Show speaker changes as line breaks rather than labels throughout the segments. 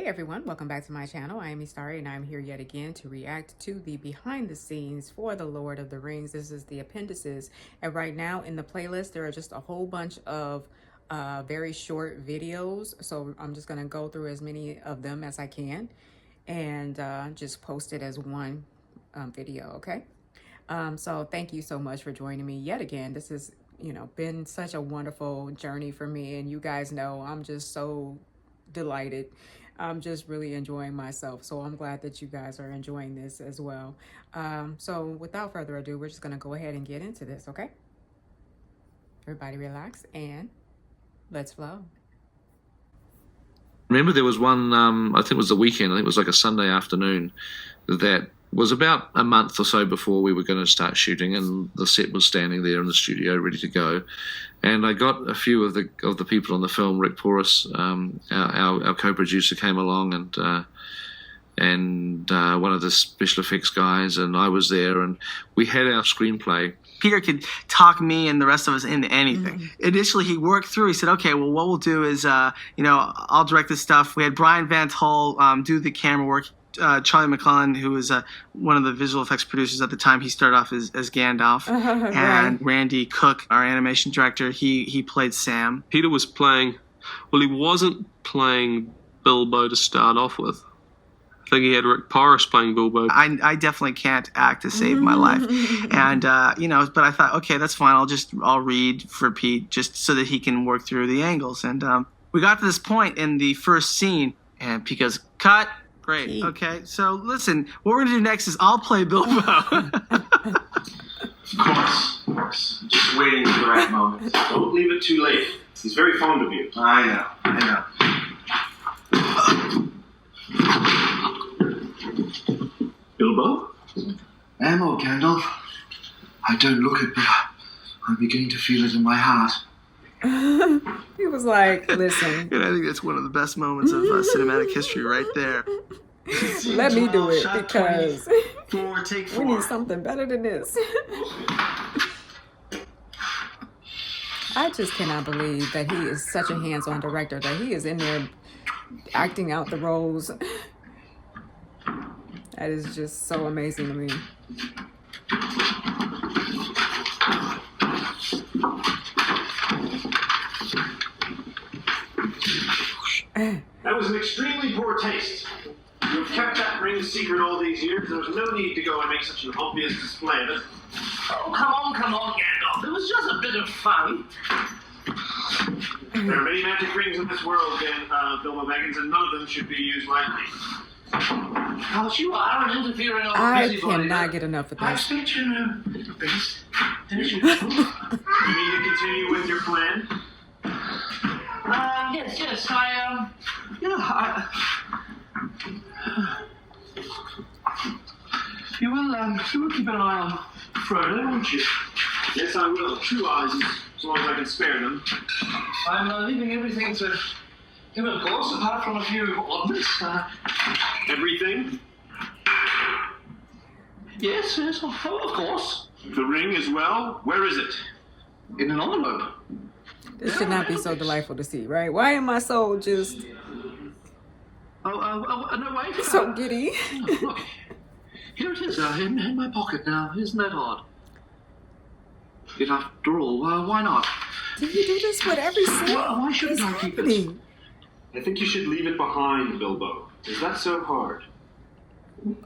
Hey everyone, welcome back to my channel. I am Starry and I'm here yet again to react to the behind the scenes for The Lord of the Rings. This is the appendices, and right now in the playlist there are just a whole bunch of very short videos, so I'm just going to go through as many of them as I can and just post it as one video, okay? So thank you so much for joining me yet again. This has been such a wonderful journey for me, and you guys know I'm just so delighted. I'm just really enjoying myself, so I'm glad that you guys are enjoying this as well. So without further ado, we're just going to go ahead and get into this, okay? Everybody relax and let's flow.
Remember there was one, I think it was the weekend, I think it was like a Sunday afternoon, that was about a month or so before we were going to start shooting, and the set was standing there in the studio ready to go. And I got a few of the people on the film. Rick Porras, our co-producer, came along, and one of the special effects guys, and I was there, and we had our screenplay.
Peter could talk me and the rest of us into anything. Mm-hmm. Initially, he worked through. He said, "Okay, well, what we'll do is, I'll direct this stuff." We had Brian Van Tol do the camera work. Charlie McClellan, who was one of the visual effects producers at the time, he started off as Gandalf. And Randy Cook, our animation director, he played Sam.
Peter was playing, well, he wasn't playing Bilbo to start off with. I think he had Rick Porras playing Bilbo.
I definitely can't act to save my life. And, but I thought, okay, that's fine. I'll read for Pete just so that he can work through the angles. And we got to this point in the first scene, and Pete goes, "Cut." Great. Okay, so listen, what we're going to do next is I'll play Bilbo.
Of course. Just waiting for the right moment. Don't leave it too late. He's very fond of you. I know. Bilbo?
Ammo, Gandalf. I don't look it, but I'm beginning to feel it in my heart.
He was like, listen.
And I think that's one of the best moments of cinematic history right there.
Let me do it, because
Take
we need something better than this. I just cannot believe that he is such a hands-on director, that he is in there acting out the roles. That is just so amazing to me.
That was an extremely poor taste. You've kept that ring secret all these years. There was no need to go and make such an obvious display of it.
Oh, come on, Gandalf. It was just a bit of fun.
There are many magic rings in this world, Bilbo Baggins, and none of them should be used lightly.
But you are an interfering old
I cannot get enough of
I
this.
expect you to base. You mean to continue with your plan?
Yes,
You will keep an eye on Frodo, won't you? Yes, I will. 2 eyes, as long as I can spare them.
I'm leaving everything to him, of course, apart from a few oddments.
Everything?
Yes, of course.
The ring as well? Where is it?
In an envelope.
This should not be so delightful to see, right? Why am I so just
No, wait.
so giddy?
Look, here it is, in my pocket now. Isn't that odd? Yet after all, why not?
Do you do this with every scene?
Why shouldn't I keep it?
I think you should leave it behind, Bilbo. Is that so hard?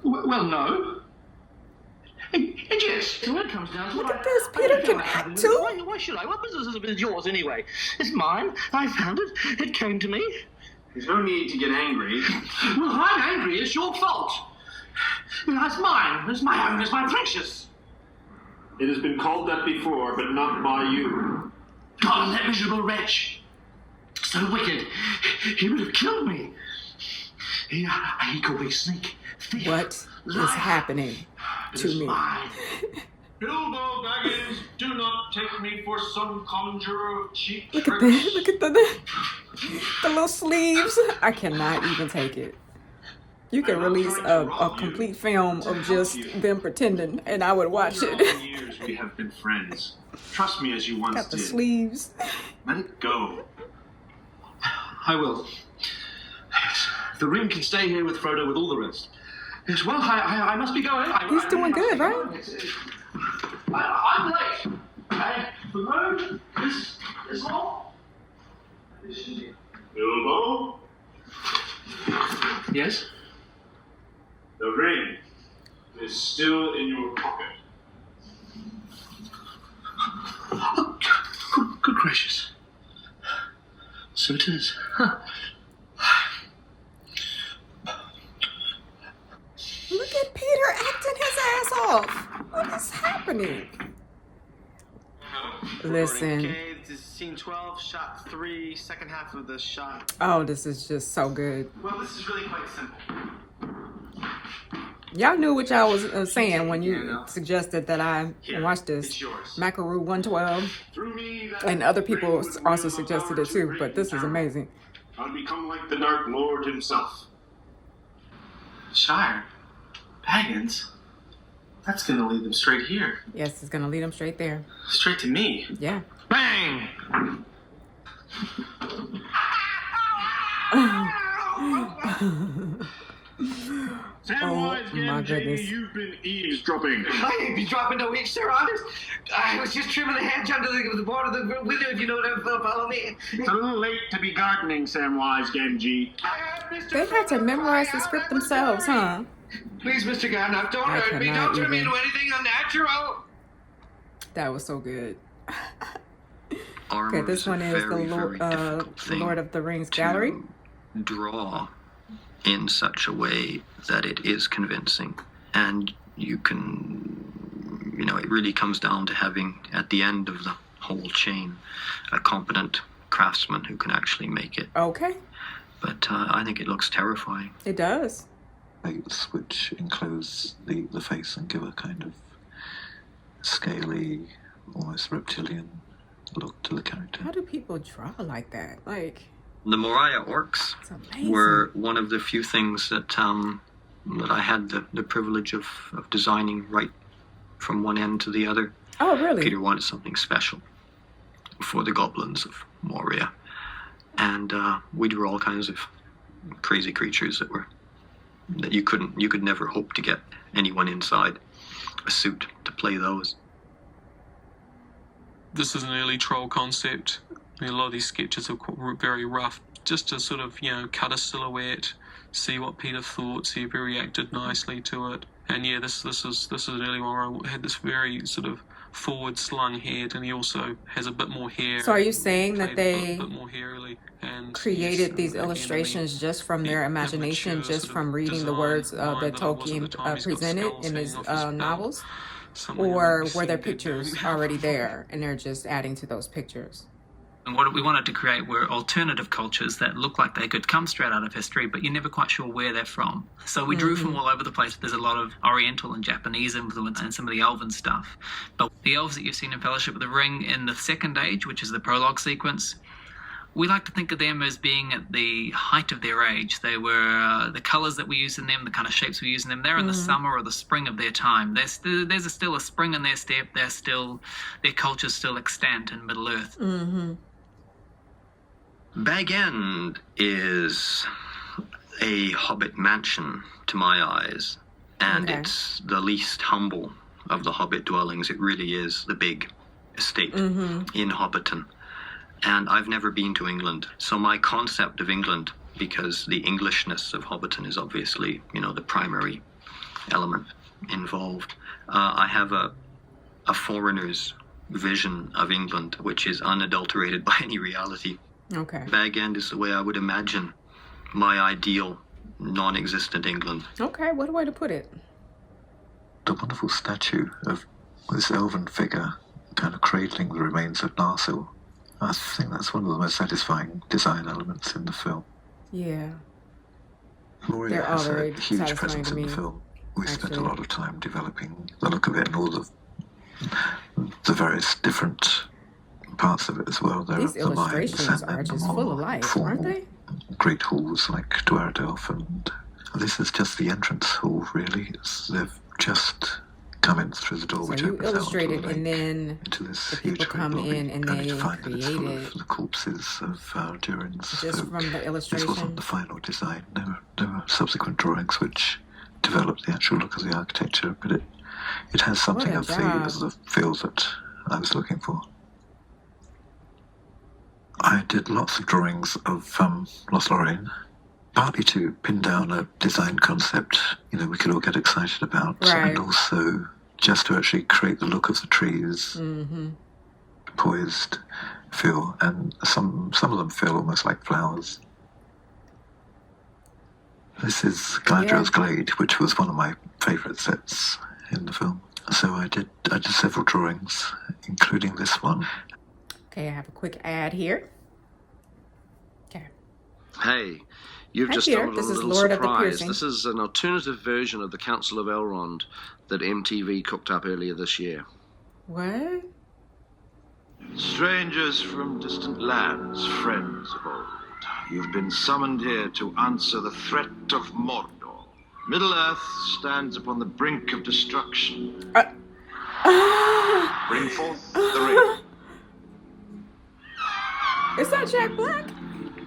Well, no. And yes, when it comes down to
Look
it,
at this. Peter can act too.
Why should I? What business is it yours anyway? It's mine. I found it. It came to me.
There's no need to get angry.
Well, I'm angry. It's your fault. It's mine. It's my own. It's my precious.
It has been called that before, but not by you.
God, that miserable wretch. So wicked. He would have killed me. He called me sneak, thief,
What
liar.
is happening to me?
Bilbo Baggins, do not take me for some conjurer of cheap
Look at
tricks.
this. Look at the little sleeves. I cannot even take it. You can release a complete film of just them pretending, and I would watch
For
it.
all the years we have been friends. Trust me as you once
Got the
did.
sleeves.
Let it go.
I will. The ring can stay here with Frodo with all the rest. Yes, well, I must be going.
He's doing good, right?
I'm late. And the road is long.
Bilbo,
Yes?
the ring is still in your pocket.
Oh, good gracious. So it is. Huh.
Look at Peter acting his ass off. What is happening? Listen.
Okay, this is scene 12, shot 3, second half of the shot.
Oh, this is just so good.
Well, this is really quite simple.
Y'all knew what y'all was saying when you suggested that I watch this.
It's yours.
Macaroon 112.
Through me, that
And other
ring
people
would
also
bring
suggested
power
it
to
too,
great
but this is
power.
amazing.
I'd become like the Dark Lord himself.
Shire? Baggins? That's gonna lead them straight here.
Yes, it's gonna lead them straight there.
Straight to me.
Yeah.
Bang!
Samwise
my
Gamgee,
goodness.
you've been eavesdropping.
I ain't be dropping no inch, Sir Honors. I was just trimming the hedge under the board of the window, if you know what I'm follow me.
It's a little late to be gardening, Samwise Gamgee.
They had to memorize the script themselves, huh?
Please, Mr. Gandalf, don't
I
hurt me.
cannot
Don't turn me
even.
into anything unnatural.
That was so good.
Armor
Okay, this
is a
one is the
very,
Lord,
very difficult thing
Lord of the Rings
to
gallery.
draw in such a way that it is convincing, and you can, it really comes down to having at the end of the whole chain a competent craftsman who can actually make it.
Okay,
But I think it looks terrifying.
it does.
Plates which enclose the face and give a kind of scaly, almost reptilian look to the character.
How do people draw like that? Like,
The Moria orcs
it's amazing.
were one of the few things that that I had the privilege of designing right from one end to the other.
Oh, really?
Peter wanted something special for the goblins of Moria, and we drew all kinds of crazy creatures that you could never hope to get anyone inside a suit to play those.
This is an early troll concept. A lot of these sketches are very rough, just to sort of, cut a silhouette, see what Peter thought, see if he reacted nicely to it. And yeah, this is an early one where I had this very sort of forward slung head, and he also has a bit more hair.
So are you saying that
Played
they
a bit more hairily, and
created
yes,
these
again,
illustrations just from their imagination,
immature
just
sort
from
of
reading the
design
words
line
that
that I was at the
Tolkien
time. He's got
presented
skulls
in his
hanging off his belt.
novels?
Something
Or
like
were there
that
pictures
doing.
already there and they're just adding to those pictures?
And what we wanted to create were alternative cultures that look like they could come straight out of history, but you're never quite sure where they're from. So we drew from all over the place. There's a lot of Oriental and Japanese influence and some of the Elven stuff. But the elves that you've seen in Fellowship of the Ring in the Second Age, which is the prologue sequence, we like to think of them as being at the height of their age. They were the colours that we use in them, the kind of shapes we use in them. They're in the summer or the spring of their time. There's still a spring in their step. Their culture's still extant in Middle Earth.
Mm-hmm.
Bag End is a hobbit mansion to my eyes, and
Okay.
it's the least humble of the hobbit dwellings. It really is the big estate in Hobbiton. And I've never been to England, so my concept of England, because the Englishness of Hobbiton is obviously, the primary element involved, I have a foreigner's vision of England, which is unadulterated by any reality.
Okay.
Bag End is the way I would imagine my ideal non-existent England.
Okay, what a way to put it.
The wonderful statue of this elven figure kind of cradling the remains of Narsil. I think that's one of the most satisfying design elements in the film.
Yeah.
Moria
They're all
has a
very
huge
satisfying
presence
to
in the
me,
film. We spent a
actually.
lot of time developing the look of it and all the various different parts of it as well. There
These
are the mines
illustrations
and
are
then the
just
more
full of life, aren't
formal
they?
great halls like Dwardelf, and this is just the entrance hall, really. They've just come in through the door,
So
which
you
opens out onto the
illustrated,
lake,
and then
into this
the
huge
people
great
come
lobby,
in and
only
they
to find that it's full
created
of the corpses of Durin's
just
folk.
from the
This wasn't
illustration.
the final design. There were subsequent drawings which developed the actual look of the architecture, but it has something
What a
of
job.
the feel that I was looking for. I did lots of drawings of Lost Lorraine, partly to pin down a design concept, we could all get excited about,
Right.
and also just to actually create the look of the trees,
Mm-hmm.
poised feel, and some of them feel almost like flowers. This is Galadriel's Glade, which was one of my favourite sets in the film. So I did several drawings, including this one.
Okay, I have a quick ad here. Okay.
Hey, you've
Hi,
just
Peter.
stumbled
This
on a
is
little
Lord of the
surprise.
Piercing.
This is an alternative version of the Council of Elrond that MTV cooked up earlier this year.
What?
Strangers from distant lands, friends of old, you've been summoned here to answer the threat of Mordor. Middle-earth stands upon the brink of destruction. Bring forth the ring.
Is that Jack Black?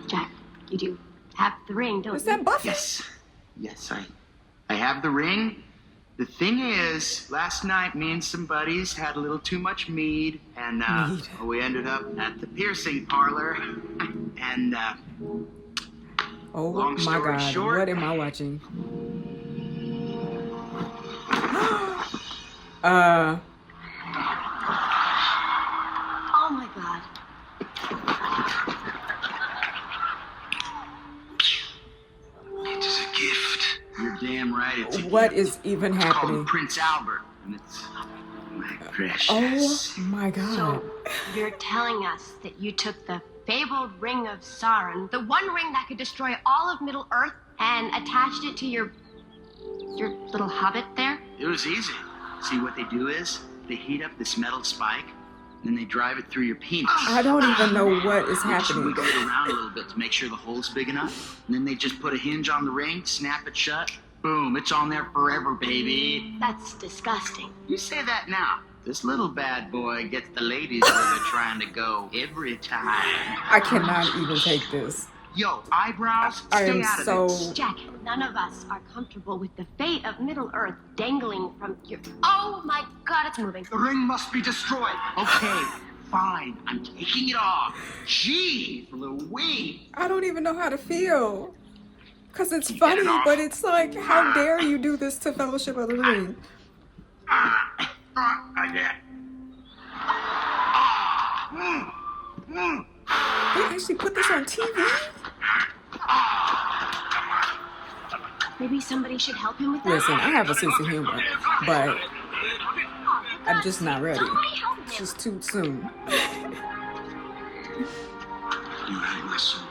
Jack, you do have the ring, don't you?
Is that Buffy?
Yes, I have the ring. The thing is, last night me and some buddies had a little too much mead, and we ended up at the piercing parlor. And
Oh
long
my
story
God!
short,
What am I watching?
Oh my God.
it is a gift. You're damn right. It's a
What
gift.
is even
It's called
happening?
Prince Albert, and it's my precious.
Oh my God!
So you're telling us that you took the fabled ring of Sauron, the one ring that could destroy all of Middle Earth, and attached it to your little hobbit there?
It was easy. See, what they do is they heat up this metal spike, and then they drive it through your penis.
I don't even know what is
They just
happening.
wiggle it around a little bit to make sure the hole's big enough, and then they just put a hinge on the ring, snap it shut, boom, it's on there forever, baby.
That's disgusting.
You say that now. This little bad boy gets the ladies where they're trying to go every time.
I cannot even take this.
Yo, eyebrows,
I
stay
am
out of
so.
this.
Jack, none of us are comfortable with the fate of Middle Earth dangling from your... Oh my God, it's moving.
The ring must be destroyed. Okay, fine, I'm taking it off. Jeez Louise.
I don't even know how to feel. Because it's funny, but it's like, how dare you do this to Fellowship of the Ring? They actually put this on TV?
Maybe somebody should help him with that?
Listen, I have a sense of humor, but I'm just not ready.
Somebody help him.
It's just too soon.
You have my sword.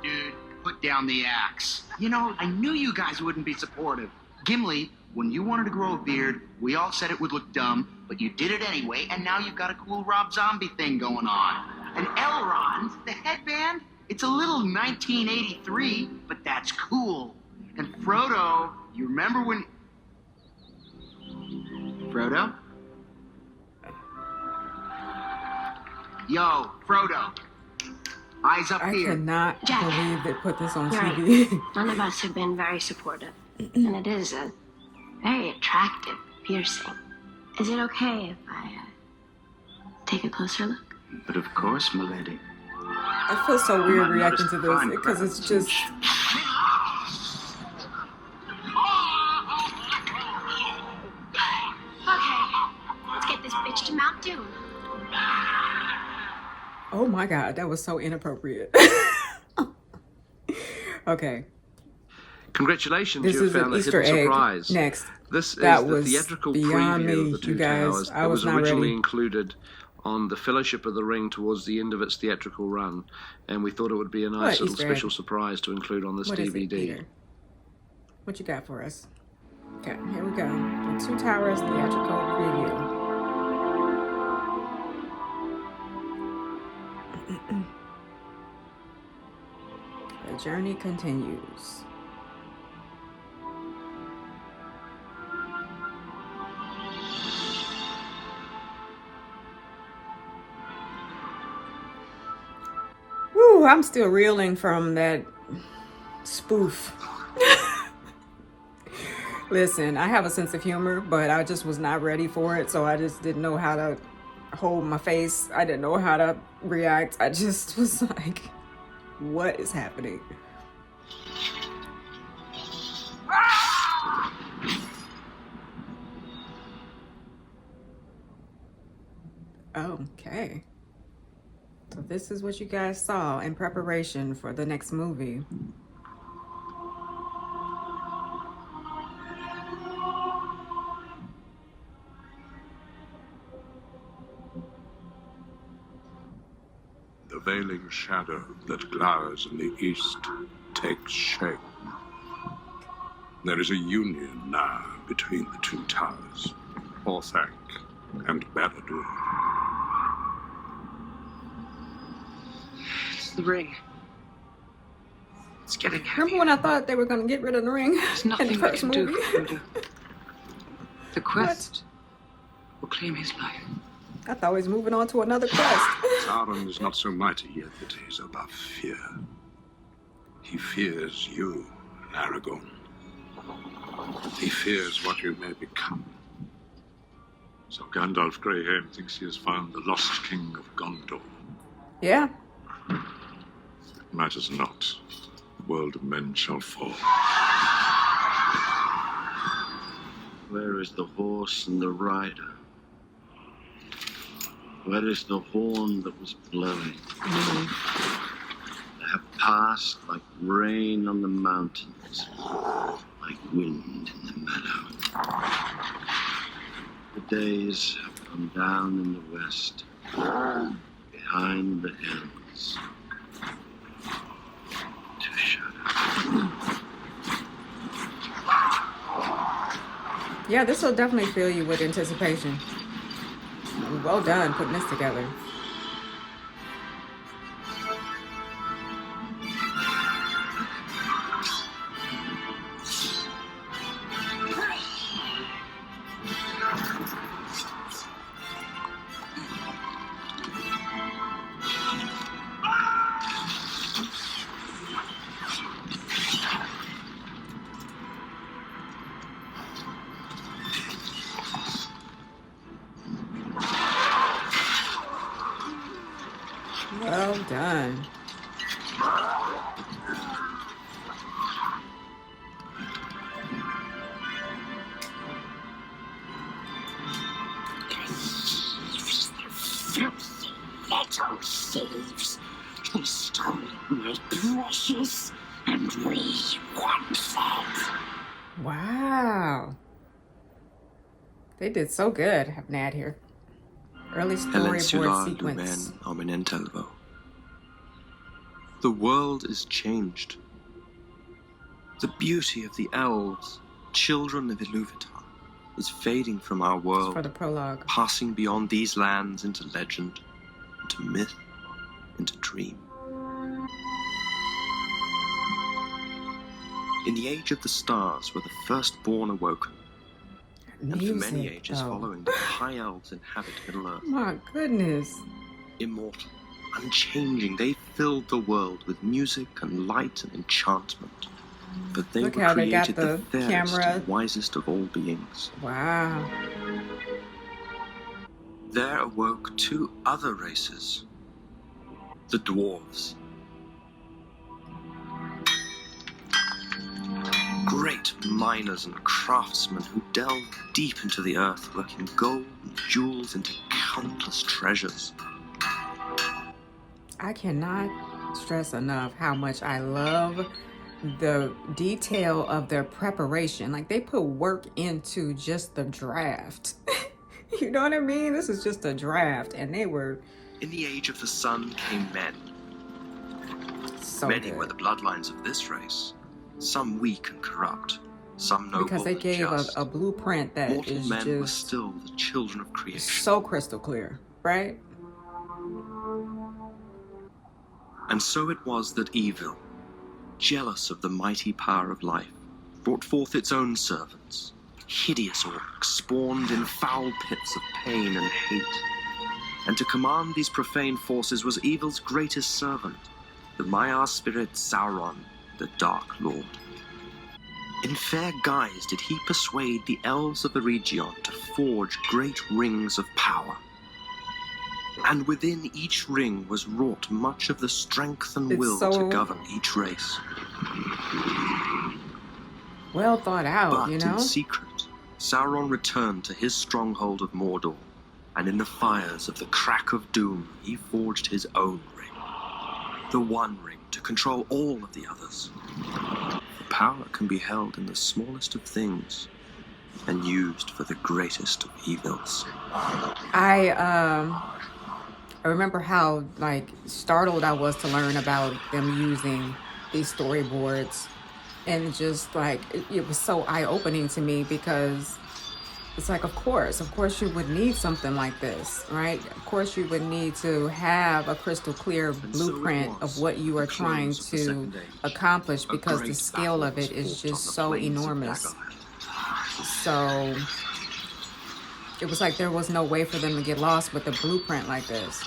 Dude, put down the axe. You know, I knew you guys wouldn't be supportive. Gimli, when you wanted to grow a beard, we all said it would look dumb, but you did it anyway, and now you've got a cool Rob Zombie thing going on. And Elrond, the headband, it's a little 1983, but that's cool. And Frodo, you remember when... Frodo? Yo, Frodo. Eyes up
I
here.
cannot
Jack.
believe they put this on
You're right.
TV.
None of us have been very supportive. And it is a very attractive piercing. Is it okay if I take a closer look?
But of course, milady.
I feel so weird reacting to this because it's just.
Okay, let's get this bitch to Mount Doom.
Oh my God, that was so inappropriate. Okay.
Congratulations,
This
you
is
have
an
found a
Easter
hidden
egg.
surprise.
Next.
This
That
is the
was
theatrical
beyond
preview
me,
of the Two
you guys.
Towers
I
that
was
was
not
originally
ready.
included on the Fellowship of the Ring towards the end of its theatrical run, and we thought it would be a nice
What
little
Easter egg?
special surprise to include on this
What is it,
DVD.
Peter? What you got for us? Okay, here we go. The Two Towers theatrical preview. The journey continues. Whew, I'm still reeling from that spoof. Listen, I have a sense of humor, but I just was not ready for it, so I just didn't know how to hold my face. I didn't know how to react. I just was like, what is happening? Okay. So this is what you guys saw in preparation for the next movie.
The veiling shadow that glowers in the east takes shape. There is a union now between the two towers, Orthanc and Barad-dûr.
It's the ring. It's getting heavy.
Remember when I thought they were going to get rid of the ring
There's
in
nothing
the
we
first
can
movie?
do, Prude. The quest will claim his life.
I thought he was moving on to another quest.
Sauron is not so mighty yet that he is above fear. He fears you, Aragorn. He fears what you may become.
So Gandalf Greyhair thinks he has found the lost king of Gondor.
Yeah.
It matters not. The world of men shall fall.
Where is the horse and the rider? Where is the horn that was blowing? They have passed like rain on the mountains, like wind in the meadow. The days have come down in the west, behind the hills, to shadow.
Yeah, this will definitely fill you with anticipation. Well done putting this together. Well done.
Filthy little thieves. They stole my precious, and we want it.
Wow. They did so good, have Nad here. Early storyboard sequence.
The world is changed. The beauty of the elves, children of Iluvatar, is fading from our world,
for the prologue,
passing beyond these lands into legend, into myth, into dream. In the age of the stars, where the firstborn awoken, and for many ages following, the high elves inhabit Middle-earth.
My goodness.
Immortal, unchanging, they filled the world with music and light and enchantment. But they
Look
were
how they
created
got the
fairest
camera.
and wisest of all beings.
Wow.
There awoke two other races, the dwarves. Great miners and craftsmen who delved deep into the earth, working gold and jewels into countless treasures.
I cannot stress enough how much I love the detail of their preparation. Like, they put work into just the draft. You know what I mean? This is just a draft, and they were...
In the age of the sun came men.
So
Many
good.
were the bloodlines of this race. Some weak and corrupt, some noble
Because they
and
gave
just.
a blueprint that
Mortal
is
men were
just
still the children of creation.
so crystal clear, right?
And so it was that evil, jealous of the mighty power of life, brought forth its own servants, hideous orcs spawned in foul pits of pain and hate. And to command these profane forces was evil's greatest servant, the Maiar spirit Sauron, the Dark Lord. In fair guise did he persuade the elves of the region to forge great rings of power. And within each ring was wrought much of the strength and will to govern each race.
Well thought out,
But
you know?
in secret, Sauron returned to his stronghold of Mordor, and in the fires of the Crack of Doom, he forged his own ring. The One Ring to control all of the others. Power can be held in the smallest of things and used for the greatest of evils.
I remember how like startled I was to learn about them using these storyboards, and just like it was so eye-opening to me, because it's like, of course you would need something like this, right? Of course you would need to have a crystal clear blueprint of what you are trying to accomplish, because the scale of it is just so enormous. So it was like there was no way for them to get lost with a blueprint like this.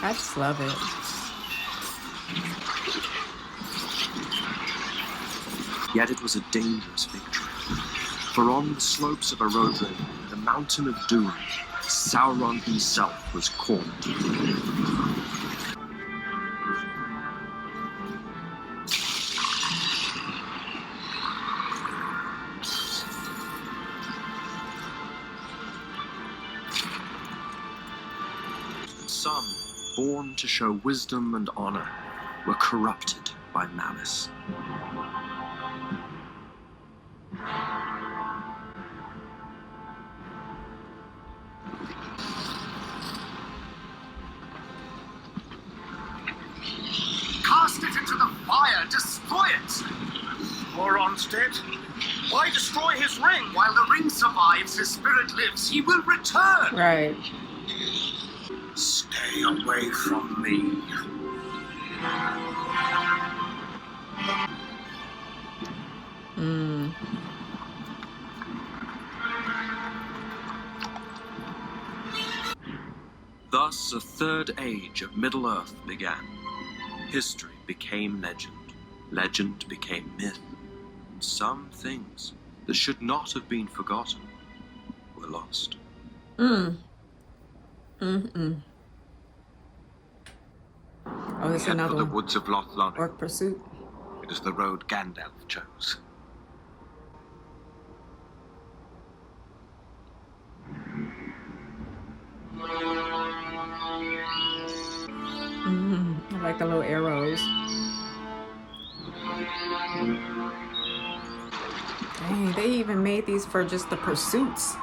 I just love it.
Yet it was a dangerous victory, for on the slopes of Erodrin, the Mountain of Doom, Sauron himself was cornered. Some, born to show wisdom and honor, were corrupted by malice.
Cast it into the fire! Destroy it! Elrond's dead. Why destroy his ring? While the ring survives, his spirit lives. He will return!
Right.
Stay away from me.
Thus a third age of Middle-earth began. History became legend. Legend became myth. And some things that should not have been forgotten were lost.
Oh, there's
Head
another
for the
one.
woods of LotR.
Orc Pursuit.
It is the road Gandalf chose.
I like the little arrows. Dang, they even made these for just the pursuits.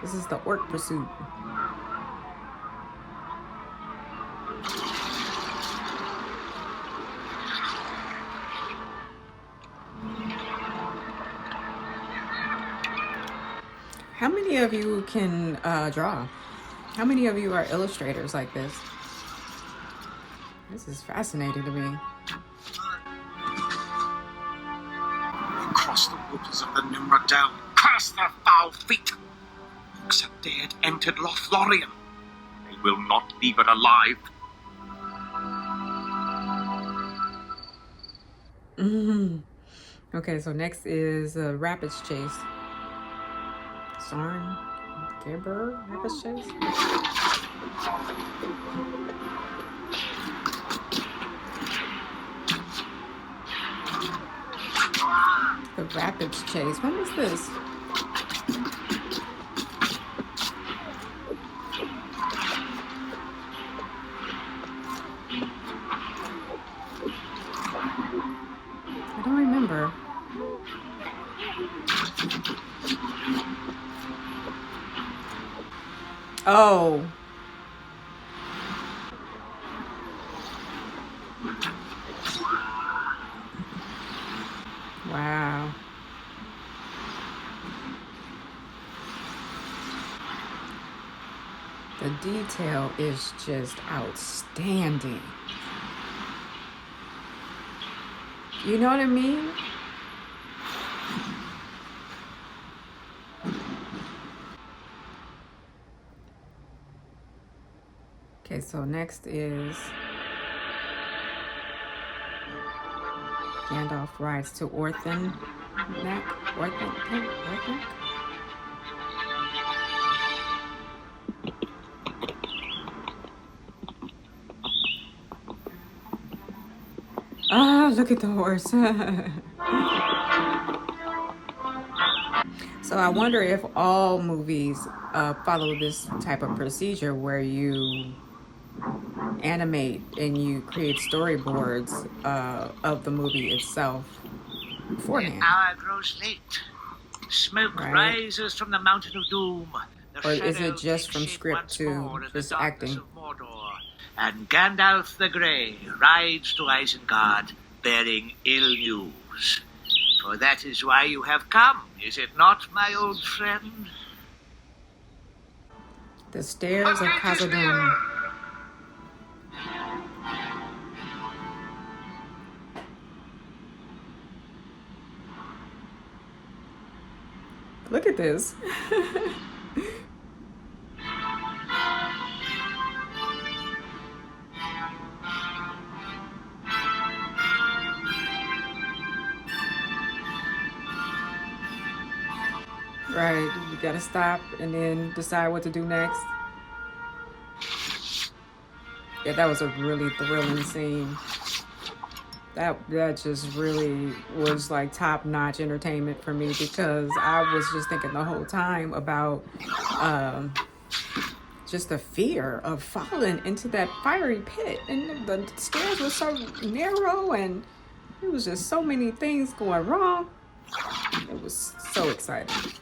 This is the Orc Pursuit. How many of you can draw? How many of you are illustrators like this? This is fascinating to me.
Across the waters of the Nimrodel, curse their foul feet! Except they had entered Lothlorien. They will not leave it alive.
Okay, so next is Rapids Chase. Sarn Gibber Rapids Chase. The Rapids Chase. When was this? I don't remember. Oh. Wow. The detail is just outstanding. You know what I mean? Okay, so next is Gandalf rides to Orthanc. Orthanc? Ah, look at the horse. So I wonder if all movies follow this type of procedure where you animate and you create storyboards of the movie itself beforehand.
The hour grows late. Smoke rises from the mountain of doom. The
Or is
shadow
it just
takes
from
shape
script
once
to
more in the
just
darkness
acting?
of Mordor, and Gandalf the Grey rides to Isengard bearing ill news. For that is why you have come, is it not, my old friend?
The Stairs of Khazad-dum. Look at this. Right, you gotta stop and then decide what to do next. Yeah, that was a really thrilling scene. That just really was like top-notch entertainment for me, because I was just thinking the whole time about just the fear of falling into that fiery pit, and the stairs were so narrow and there was just so many things going wrong. It was so exciting.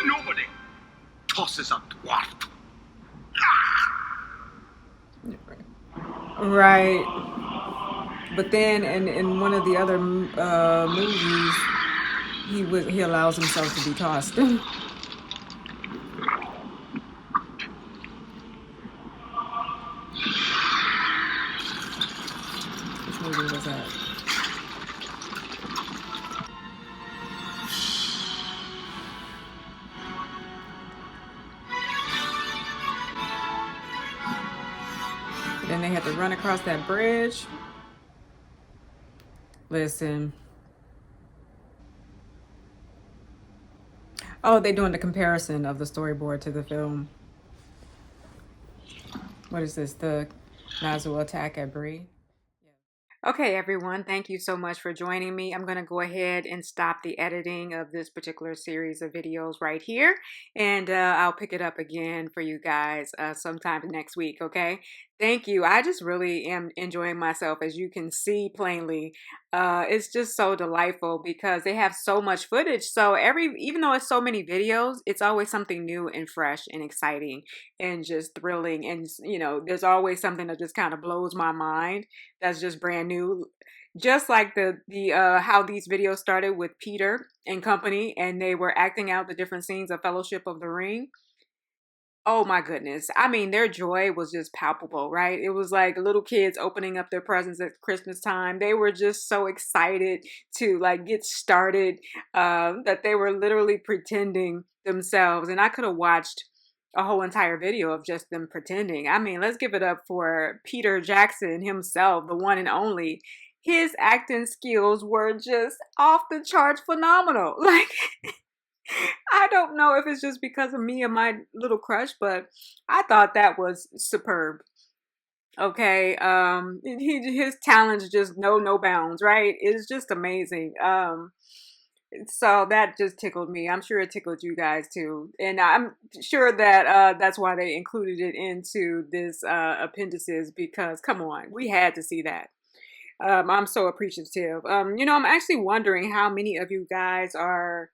Nobody tosses a dwarf.
Right. But then in one of the other movies, he allows himself to be tossed. Which movie was that? Then they had to run across that bridge. Listen. Oh, they're doing the comparison of the storyboard to the film. What is this? The Nazgul attack at Bree? Okay, everyone, thank you so much for joining me. I'm going to go ahead and stop the editing of this particular series of videos right here, and I'll pick it up again for you guys sometime next week, okay? Thank you. I just really am enjoying myself, as you can see plainly. It's just so delightful because they have so much footage. So even though it's so many videos, it's always something new and fresh and exciting and just thrilling. And, you know, there's always something that just kind of blows my mind that's just brand new. Just like the how these videos started with Peter and company, and they were acting out the different scenes of Fellowship of the Ring. Oh my goodness. I mean, their joy was just palpable, right? It was like little kids opening up their presents at Christmas time. They were just so excited to like get started, that they were literally pretending themselves. And I could have watched a whole entire video of just them pretending. I mean, let's give it up for Peter Jackson himself, the one and only. His acting skills were just off the charts phenomenal. Like, I don't know if it's just because of me and my little crush, but I thought that was superb. Okay, his talents just know no bounds, right? It's just amazing. So that just tickled me. I'm sure it tickled you guys too, and I'm sure that that's why they included it into this appendices, because come on, we had to see that. I'm so appreciative. You know, I'm actually wondering how many of you guys are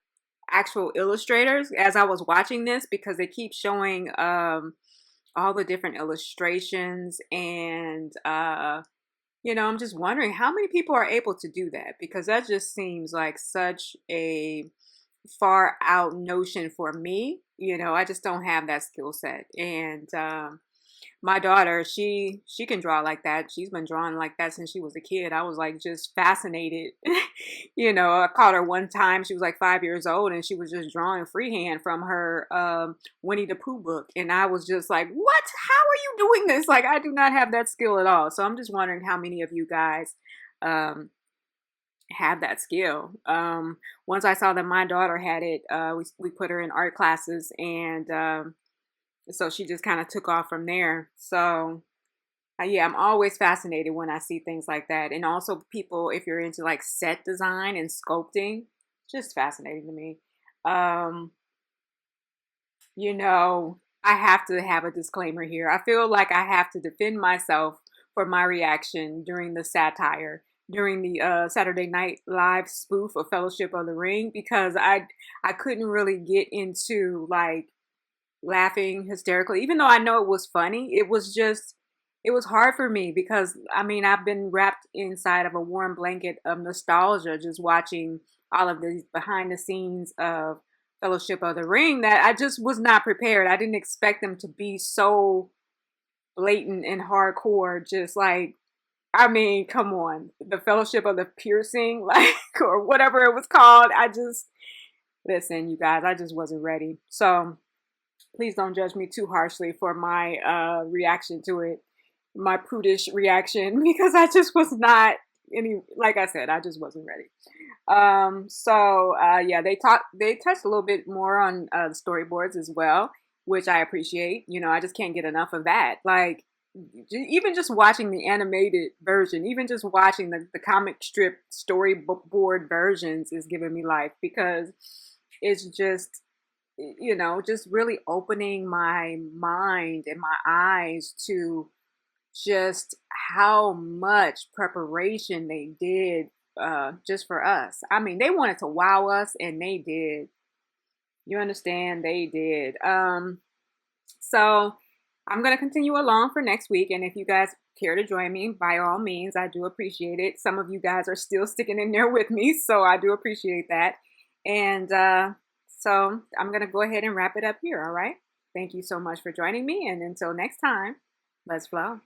actual illustrators as I was watching this, because they keep showing all the different illustrations, and you know, I'm just wondering how many people are able to do that, because that just seems like such a far out notion for me. You know, I just don't have that skill set. And my daughter, she can draw like that. She's been drawing like that since she was a kid. I was like just fascinated. You know, I caught her one time. She was like 5 years old and she was just drawing freehand from her Winnie the Pooh book. And I was just like, what? How are you doing this? Like, I do not have that skill at all. So I'm just wondering how many of you guys have that skill. Once I saw that my daughter had it, we put her in art classes, and so she just kind of took off from there. So yeah, I'm always fascinated when I see things like that. And also people, if you're into like set design and sculpting, just fascinating to me. You know, I have to have a disclaimer here. I feel like I have to defend myself for my reaction during the satire, during the Saturday Night Live spoof of Fellowship of the Ring, because I couldn't really get into like laughing hysterically, even though I know it was funny. It was hard for me because, I mean, I've been wrapped inside of a warm blanket of nostalgia just watching all of these behind the scenes of Fellowship of the Ring that I just was not prepared. I didn't expect them to be so blatant and hardcore, just like, I mean, come on, the Fellowship of the Piercing, like, or whatever it was called. Listen, you guys, I just wasn't ready. So please don't judge me too harshly for my reaction to it, my prudish reaction, because I just was not like I said, I just wasn't ready. Yeah, they touched a little bit more on the storyboards as well, which I appreciate. You know, I just can't get enough of that. Like, even just watching the animated version, even just watching the comic strip storyboard versions is giving me life, because it's just, you know, just really opening my mind and my eyes to just how much preparation they did just for us. I mean, they wanted to wow us, and they did. You understand? They did. So I'm going to continue along for next week, and if you guys care to join me, by all means, I do appreciate it. Some of you guys are still sticking in there with me, so I do appreciate that. And so I'm going to go ahead and wrap it up here, all right? Thank you so much for joining me, and until next time, let's flow.